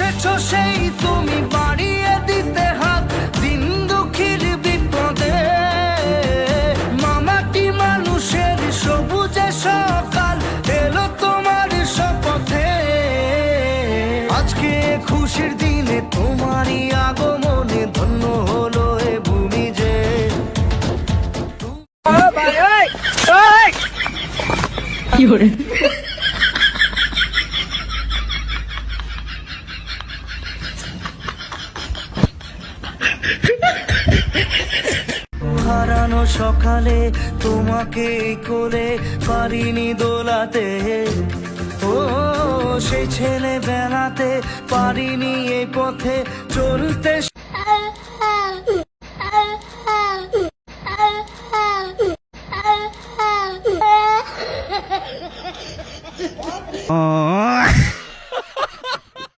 এসেছো সেই তুমি বাড়িয়ে দিতে হাত দিন দুঃখীর বিপদে। মামাটি মানুষের সবুজে সকাল এলো তোমার শপথে। আজকে খুশির দিনে তোমারই আগমনে ধন্য হলো এ ভূমি যে। হারানো সকালে তোমাকে কোলে পারিনি দোলাতে। ও সেই ছেলে বেলাতে পারিনি এই পথে চলতে।